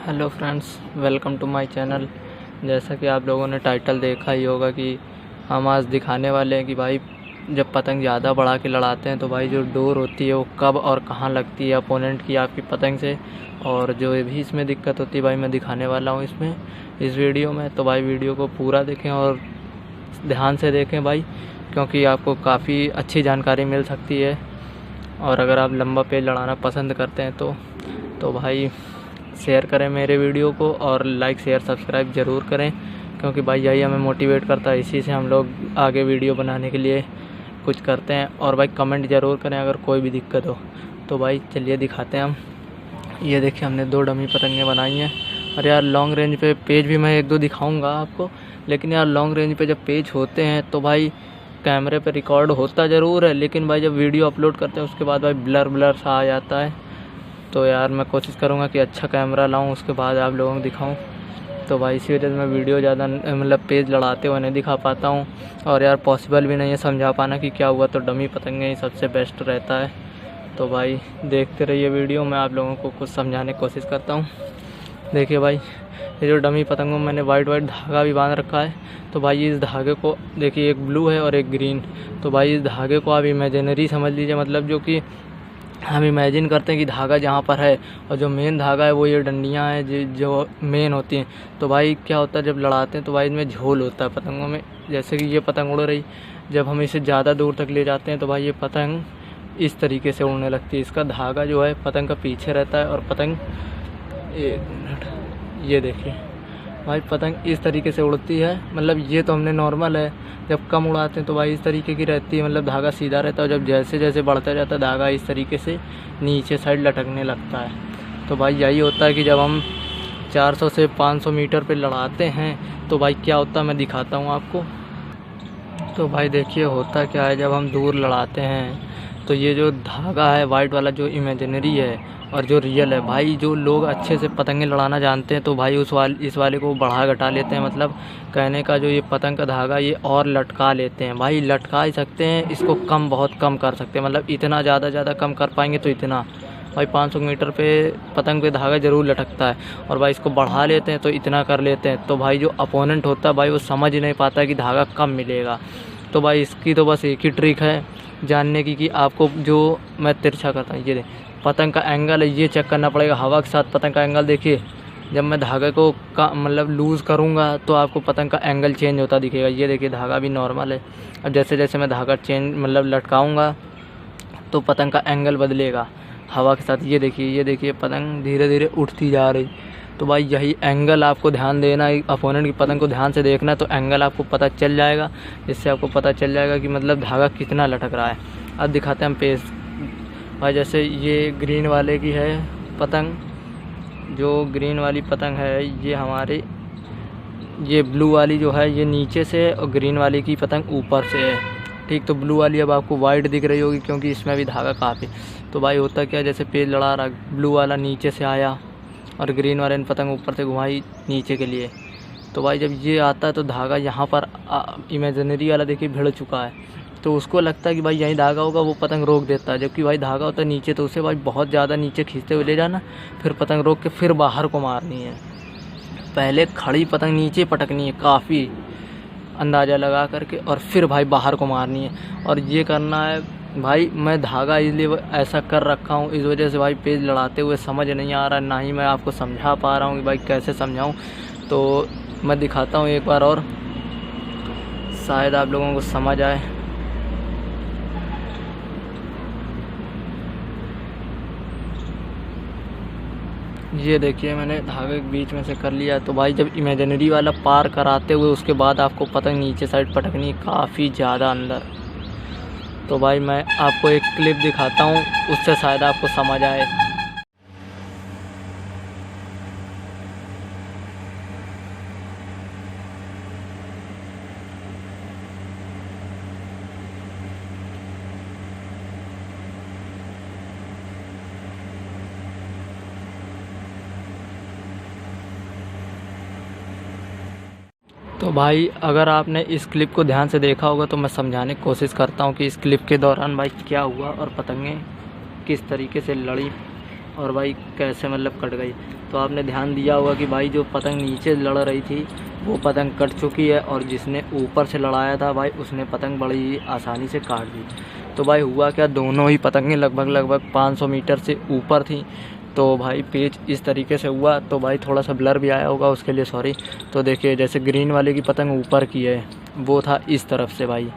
Hello friends, welcome to my channel. जैसा कि आप लोगों ने टाइटल देखा ही होगा कि हम आज दिखाने वाले हैं कि भाई जब पतंग ज़्यादा बढ़ा के लड़ाते हैं तो भाई जो डोर होती है वो कब और कहाँ लगती है अपोनेंट की आपकी पतंग से, और जो भी इसमें दिक्कत होती है भाई मैं दिखाने वाला हूँ इसमें इस वीडियो में। तो भाई वीडियो को पूरा देखें और ध्यान से देखें भाई, क्योंकि आपको काफ़ी अच्छी जानकारी मिल सकती है। और अगर आप लंबा पेज लड़ाना पसंद करते हैं तो भाई शेयर करें मेरे वीडियो को और लाइक शेयर सब्सक्राइब ज़रूर करें, क्योंकि भाई यही हमें मोटिवेट करता है। इसी से हम लोग आगे वीडियो बनाने के लिए कुछ करते हैं। और भाई कमेंट ज़रूर करें अगर कोई भी दिक्कत हो। तो भाई चलिए दिखाते हैं हम। ये देखिए हमने 2 डमी पतंगें बनाई हैं। और यार लॉन्ग रेंज पे पेज भी मैं 1-2 दिखाऊंगा आपको, लेकिन यार लॉन्ग रेंज पे जब पेज होते हैं तो भाई कैमरे पे रिकॉर्ड होता ज़रूर है, लेकिन भाई जब वीडियो अपलोड करते हैं उसके बाद भाई ब्लर सा आ जाता है। तो यार मैं कोशिश करूँगा कि अच्छा कैमरा लाऊं, उसके बाद आप लोगों को दिखाऊं। तो भाई इसी वजह से मैं वीडियो ज़्यादा मतलब पेज लड़ाते हुए नहीं दिखा पाता हूं। और यार पॉसिबल भी नहीं है समझा पाना कि क्या हुआ, तो डमी पतंगे ही सबसे बेस्ट रहता है। तो भाई देखते रहिए वीडियो, मैं आप लोगों को कुछ समझाने की कोशिश करता हूँ। देखिए भाई ये जो डमी पतंगों में मैंने वाइट धागा भी बांध रखा है। तो भाई इस धागे को देखिए, एक ब्लू है और एक ग्रीन। तो भाई इस धागे को आप इमेजिनरी समझ लीजिए, मतलब जो कि हम इमेजिन करते हैं कि धागा जहाँ पर है और जो मेन धागा है वो ये डंडियाँ हैं जो मेन होती हैं। तो भाई क्या होता है जब लड़ाते हैं तो भाई इनमें झोल होता है पतंगों में। जैसे कि ये पतंग उड़ रही, जब हम इसे ज़्यादा दूर तक ले जाते हैं तो भाई ये पतंग इस तरीके से उड़ने लगती है। इसका धागा जो है पतंग का पीछे रहता है और पतंग ये देखिए भाई पतंग इस तरीके से उड़ती है। मतलब ये तो हमने नॉर्मल है, जब कम उड़ाते हैं तो भाई इस तरीके की रहती है, मतलब धागा सीधा रहता है। और जब जैसे जैसे बढ़ता जाता है धागा इस तरीके से नीचे साइड लटकने लगता है। तो भाई यही होता है कि जब हम 400 से 500 मीटर पे लड़ाते हैं तो भाई क्या होता है मैं दिखाता हूँ आपको। तो भाई देखिए होता क्या है, जब हम दूर लड़ाते हैं तो ये जो धागा है वाइट वाला जो इमेजिनरी है और जो रियल है, भाई जो लोग अच्छे से पतंगे लड़ाना जानते हैं तो भाई इस वाले को बढ़ा घटा लेते हैं। मतलब कहने का जो ये पतंग का धागा ये और लटका लेते हैं। भाई लटका ही सकते हैं, इसको कम बहुत कम कर सकते हैं। मतलब इतना ज़्यादा कम कर पाएंगे तो इतना। भाई 500 मीटर पे पतंग पे धागा ज़रूर लटकता है, और भाई इसको बढ़ा लेते हैं तो इतना कर लेते हैं। तो भाई जो अपोनेंट होता है भाई वो समझ ही नहीं पाता कि धागा कम मिलेगा। तो भाई इसकी तो बस एक ही ट्रिक है जानने की कि आपको जो मैं तिरछा करता हूँ, ये पतंग का एंगल है ये चेक करना पड़ेगा। हवा के साथ पतंग का एंगल देखिए, जब मैं धागे को मतलब लूज़ करूँगा तो आपको पतंग का एंगल चेंज होता दिखेगा। ये देखिए धागा भी नॉर्मल है, अब जैसे जैसे मैं धागा चेंज मतलब लटकाऊँगा तो पतंग का एंगल बदलेगा हवा के साथ। ये देखिए पतंग धीरे धीरे उठती जा रही। तो भाई यही एंगल आपको ध्यान देना है, अपोनेंट की पतंग को ध्यान से देखना है तो एंगल आपको पता चल जाएगा। इससे आपको पता चल जाएगा कि मतलब धागा कितना लटक रहा है। अब दिखाते हैं हम पेज। भाई जैसे ये ग्रीन वाले की है पतंग, जो ग्रीन वाली पतंग है ये हमारे, ये ब्लू वाली जो है ये नीचे से और ग्रीन वाली की पतंग ऊपर से है। ठीक, तो ब्लू वाली अब आपको वाइट दिख रही होगी क्योंकि इसमें भी धागा काफ़ी। तो भाई होता क्या, जैसे पेज लड़ा रहा, ब्लू वाला नीचे से आया और ग्रीन वाले ने पतंग ऊपर से घुमाई नीचे के लिए। तो भाई जब ये आता है तो धागा यहाँ पर इमेजिनरी वाला देखिए भिड़ चुका है, तो उसको लगता है कि भाई यहीं धागा होगा, वो पतंग रोक देता है। जबकि भाई धागा होता है नीचे, तो उसे भाई बहुत ज़्यादा नीचे खींचते हुए ले जाना, फिर पतंग रोक के फिर बाहर को मारनी है। पहले खड़ी पतंग नीचे पटकनी है काफ़ी अंदाज़ा लगा करके, और फिर भाई बाहर को मारनी है। और ये करना है भाई, मैं धागा इसलिए ऐसा कर रखा हूँ इस वजह से भाई पेज लड़ाते हुए समझ नहीं आ रहा, ना ही मैं आपको समझा पा रहा हूँ कि भाई कैसे समझाऊँ। तो मैं दिखाता हूँ एक बार और, शायद आप लोगों को समझ आए। ये देखिए मैंने धागे के बीच में से कर लिया। तो भाई जब इमेजिनरी वाला पार कराते हुए उसके बाद आपको पतंग नीचे साइड पटकनी काफ़ी ज़्यादा अंदर। तो भाई मैं आपको एक क्लिप दिखाता हूँ, उससे शायद आपको समझ आए। तो भाई अगर आपने इस क्लिप को ध्यान से देखा होगा तो मैं समझाने की कोशिश करता हूँ कि इस क्लिप के दौरान भाई क्या हुआ और पतंगें किस तरीके से लड़ी। और भाई कैसे मतलब कट गई। तो आपने ध्यान दिया होगा कि भाई जो पतंग नीचे लड़ रही थी वो पतंग कट चुकी है, और जिसने ऊपर से लड़ाया था भाई उसने पतंग बड़ी ही आसानी से काट दी। तो भाई हुआ क्या, दोनों ही पतंगें लगभग 500 मीटर से ऊपर थी। तो भाई पेच इस तरीके से हुआ। तो भाई थोड़ा सा ब्लर भी आया होगा, उसके लिए सॉरी। तो देखिए जैसे ग्रीन वाले की पतंग ऊपर की है वो था इस तरफ से भाई,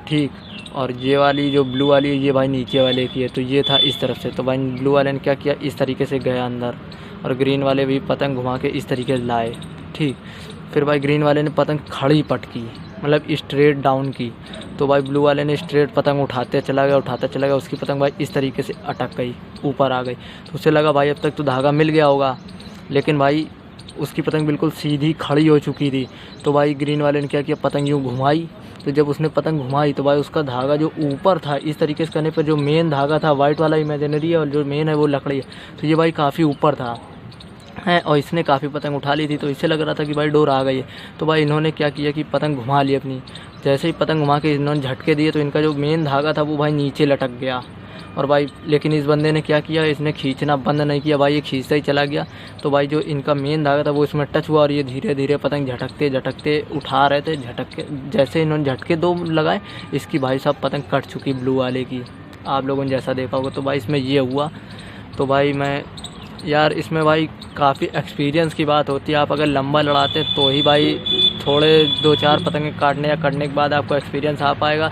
ठीक, और ये वाली जो ब्लू वाली है ये भाई नीचे वाले की है, तो ये था इस तरफ से। तो भाई ब्लू वाले ने क्या किया, इस तरीके से गया अंदर, और ग्रीन वाले भी पतंग घुमा के इस तरीके से लाए, ठीक। फिर भाई ग्रीन वाले ने पतंग खड़ी पटकी, मतलब स्ट्रेट डाउन की। तो भाई ब्लू वाले ने स्ट्रेट पतंग उठाता चला गया, उसकी पतंग भाई इस तरीके से अटक गई, ऊपर आ गई। तो उसे लगा भाई अब तक तो धागा मिल गया होगा, लेकिन भाई उसकी पतंग बिल्कुल सीधी खड़ी हो चुकी थी। तो भाई ग्रीन वाले ने क्या किया, पतंग यूँ घुमाई। तो जब उसने पतंग घुमाई तो भाई उसका धागा जो ऊपर था इस तरीके से करने पर जो मेन धागा था वाइट वाला इमेजिनरी है, और जो मेन है वो लकड़ी है, तो ये भाई काफ़ी ऊपर था है, और इसने काफ़ी पतंग उठा ली थी। तो इससे लग रहा था कि भाई डोर आ गई है। तो भाई इन्होंने क्या किया कि पतंग घुमा ली अपनी। जैसे ही पतंग घुमा के इन्होंने झटके दिए तो इनका जो मेन धागा था वो भाई नीचे लटक गया। और भाई लेकिन इस बंदे ने क्या किया, इसने खींचना बंद नहीं किया भाई, ये खींचता ही चला गया। तो भाई जो इनका मेन धागा था वो इसमें टच हुआ, और ये धीरे धीरे पतंग झटकते उठा रहे थे। झटके जैसे इन्होंने झटके 2 लगाए, इसकी भाई साहब पतंग कट चुकी ब्लू वाले की, आप लोगों ने जैसा देखा होगा। तो भाई इसमें ये हुआ। तो भाई मैं यार इसमें भाई काफ़ी एक्सपीरियंस की बात होती है। आप अगर लंबा लड़ाते तो ही भाई थोड़े 2-4 पतंगे काटने या कटने के बाद आपको एक्सपीरियंस आ पाएगा।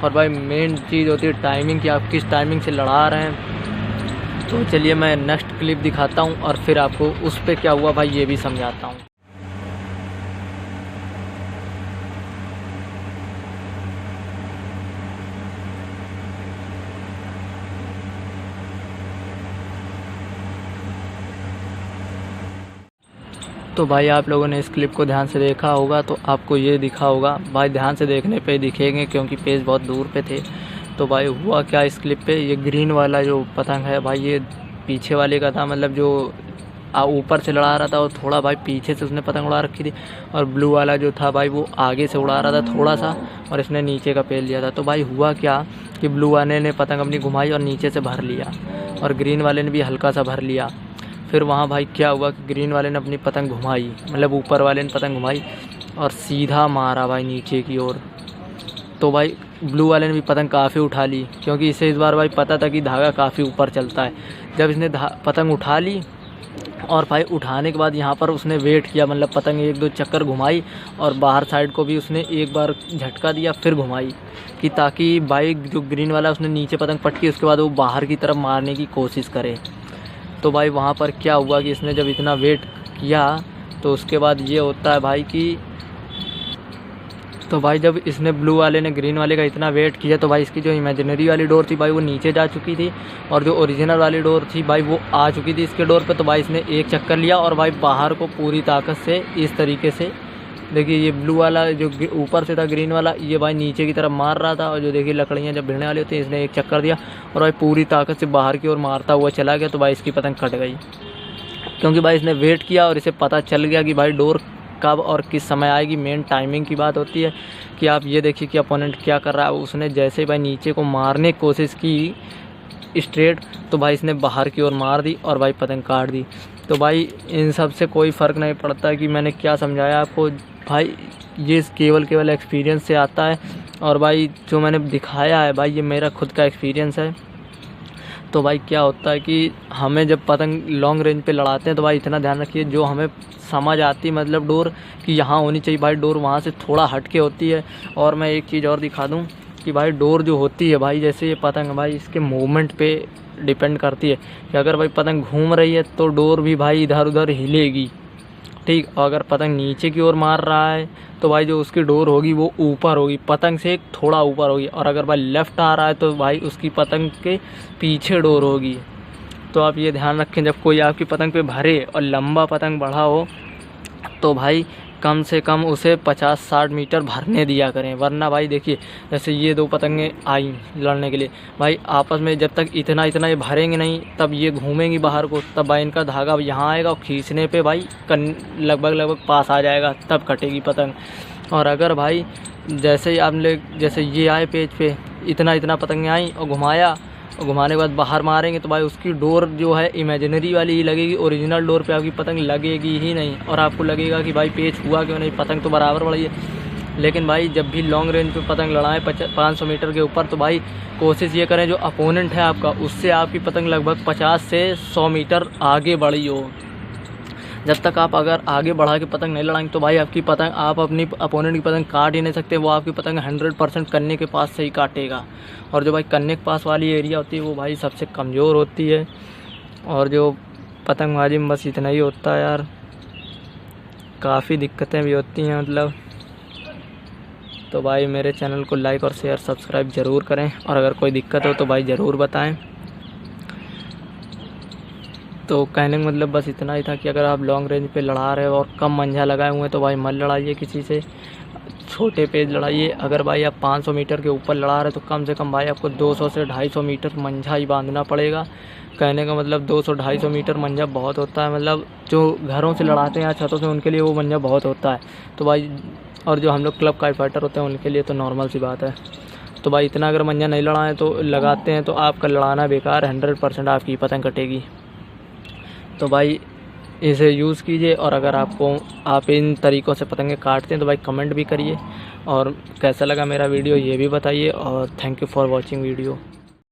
और भाई मेन चीज़ होती है टाइमिंग की, आप किस टाइमिंग से लड़ा रहे हैं। तो चलिए मैं नेक्स्ट क्लिप दिखाता हूँ और फिर आपको उस पर क्या हुआ भाई ये भी समझाता हूँ। तो भाई आप लोगों ने इस क्लिप को ध्यान से देखा होगा तो आपको ये दिखा होगा, भाई ध्यान से देखने पे दिखेंगे क्योंकि पेज बहुत दूर पे थे। तो भाई हुआ क्या इस क्लिप पे, ये ग्रीन वाला जो पतंग है भाई ये पीछे वाले का था, मतलब जो ऊपर से उड़ा रहा था और थोड़ा भाई पीछे से उसने पतंग उड़ा रखी थी। और ब्लू वाला जो था भाई वो आगे से उड़ा रहा था थोड़ा सा, और इसने नीचे का पेल लिया था। तो भाई हुआ क्या कि ब्लू वाले ने पतंग अपनी घुमाई और नीचे से भर लिया, और ग्रीन वाले ने भी हल्का सा भर लिया। फिर वहाँ भाई क्या हुआ कि ग्रीन वाले ने अपनी पतंग घुमाई, मतलब ऊपर वाले ने पतंग घुमाई और सीधा मारा भाई नीचे की ओर। तो भाई ब्लू वाले ने भी पतंग काफ़ी उठा ली, क्योंकि इसे इस बार भाई पता था कि धागा काफ़ी ऊपर चलता है। जब इसने पतंग उठा ली और भाई उठाने के बाद यहाँ पर उसने वेट किया, मतलब पतंग 1-2 चक्कर घुमाई और बाहर साइड को भी उसने एक बार झटका दिया फिर घुमाई, कि ताकि भाई जो ग्रीन वाला उसने नीचे पतंग पटकी उसके बाद वो बाहर की तरफ मारने की कोशिश करे। तो भाई वहाँ पर क्या हुआ कि इसने जब इतना वेट किया तो उसके बाद ये होता है भाई कि तो भाई जब इसने ब्लू वाले ने ग्रीन वाले का इतना वेट किया तो भाई इसकी जो इमेजिनरी वाली डोर थी भाई वो नीचे जा चुकी थी, और जो ओरिजिनल वाली डोर थी भाई वो आ चुकी थी इसके डोर पे। तो भाई इसने एक चक्कर लिया और भाई बाहर को पूरी ताकत से इस तरीके से, देखिए ये ब्लू वाला जो ऊपर से था ग्रीन वाला ये भाई नीचे की तरफ मार रहा था, और जो देखिए लकड़ियाँ जब भिड़ने वाली होती हैं इसने एक चक्कर दिया और भाई पूरी ताकत से बाहर की ओर मारता हुआ चला गया। तो भाई इसकी पतंग कट गई, क्योंकि भाई इसने वेट किया और इसे पता चल गया कि भाई डोर कब और किस समय आएगी। मेन टाइमिंग की बात होती है कि आप ये देखिए कि अपोनेंट क्या कर रहा है। उसने जैसे भाई नीचे को मारने की कोशिश की स्ट्रेट, तो भाई इसने बाहर की ओर मार दी और भाई पतंग काट दी। तो भाई इन सब से कोई फ़र्क नहीं पड़ता कि मैंने क्या समझाया आपको, भाई ये केवल एक्सपीरियंस से आता है। और भाई जो मैंने दिखाया है भाई ये मेरा खुद का एक्सपीरियंस है। तो भाई क्या होता है कि हमें जब पतंग लॉन्ग रेंज पे लड़ाते हैं तो भाई इतना ध्यान रखिए जो हमें समझ आती है, मतलब डोर कि यहाँ होनी चाहिए भाई डोर वहाँ से थोड़ा हट के होती है। और मैं एक चीज़ और दिखा दूँ कि भाई डोर जो होती है भाई जैसे ये पतंग भाई इसके मूवमेंट पे डिपेंड करती है कि अगर भाई पतंग घूम रही है तो डोर भी भाई इधर उधर हिलेगी, ठीक। और अगर पतंग नीचे की ओर मार रहा है तो भाई जो उसकी डोर होगी वो ऊपर होगी, पतंग से थोड़ा ऊपर होगी। और अगर भाई लेफ़्ट आ रहा है तो भाई उसकी पतंग के पीछे डोर होगी। तो आप ये ध्यान रखें जब कोई आपकी पतंग पे भरे और लंबा पतंग बढ़ा हो तो भाई कम से कम उसे 50-60 मीटर भरने दिया करें, वरना भाई देखिए जैसे ये 2 पतंगें आई लड़ने के लिए भाई आपस में जब तक इतना ये भरेंगे नहीं तब ये घूमेंगी बाहर को, तब भाई इनका धागा यहाँ आएगा और खींचने पे भाई लगभग पास आ जाएगा, तब कटेगी पतंग। और अगर भाई जैसे ही आपने जैसे ये आए पेज पे इतना पतंगें आई और घुमाया और घुमाने के बाद बाहर मारेंगे तो भाई उसकी डोर जो है इमेजिनरी वाली ही लगेगी, ओरिजिनल डोर पे आपकी पतंग लगेगी ही नहीं। और आपको लगेगा कि भाई पेच हुआ क्यों नहीं, पतंग तो बराबर बढ़ी है। लेकिन भाई जब भी लॉन्ग रेंज पे पतंग लड़ाएं 500 मीटर के ऊपर, तो भाई कोशिश ये करें जो अपोनेंट है आपका उससे आपकी पतंग लगभग 50 से 100 मीटर आगे बढ़ी हो। जब तक आप अगर आगे बढ़ा के पतंग नहीं लड़ाएंगे तो भाई आपकी पतंग, आप अपनी अपोनेंट की पतंग काट ही नहीं सकते। वो आपकी पतंग 100% कन्ने के पास से ही काटेगा। और जो भाई कन्ने के पास वाली एरिया होती है वो भाई सबसे कमज़ोर होती है। और जो पतंगबाजी में बस इतना ही होता है यार, काफ़ी दिक्कतें भी होती हैं मतलब। तो भाई मेरे चैनल को लाइक और शेयर सब्सक्राइब ज़रूर करें, और अगर कोई दिक्कत हो तो भाई ज़रूर बताएं। तो कहने का मतलब बस इतना ही था कि अगर आप लॉन्ग रेंज पे लड़ा रहे हो और कम मंझा लगाए हुए हैं तो भाई मत लड़ाइए किसी से, छोटे पेज लड़ाइए। अगर भाई आप 500 मीटर के ऊपर लड़ा रहे तो कम से कम भाई आपको 200 से 250 मीटर मंझा ही बांधना पड़ेगा। कहने का मतलब 200-250 मीटर मंझा बहुत होता है, मतलब जो घरों से लड़ाते हैं या छतों से उनके लिए वो मंझा बहुत होता है। तो भाई और जो हम लोग क्लब काइट फाइटर होते हैं उनके लिए तो नॉर्मल सी बात है। तो भाई इतना अगर मंझा नहीं लड़ाएं तो लगाते हैं तो आपका लड़ाना बेकार, 100% आपकी पतंग कटेगी। तो भाई इसे यूज़ कीजिए। और अगर आप इन तरीक़ों से पतंगे काटते हैं तो भाई कमेंट भी करिए, और कैसा लगा मेरा वीडियो ये भी बताइए। और thank you for watching video.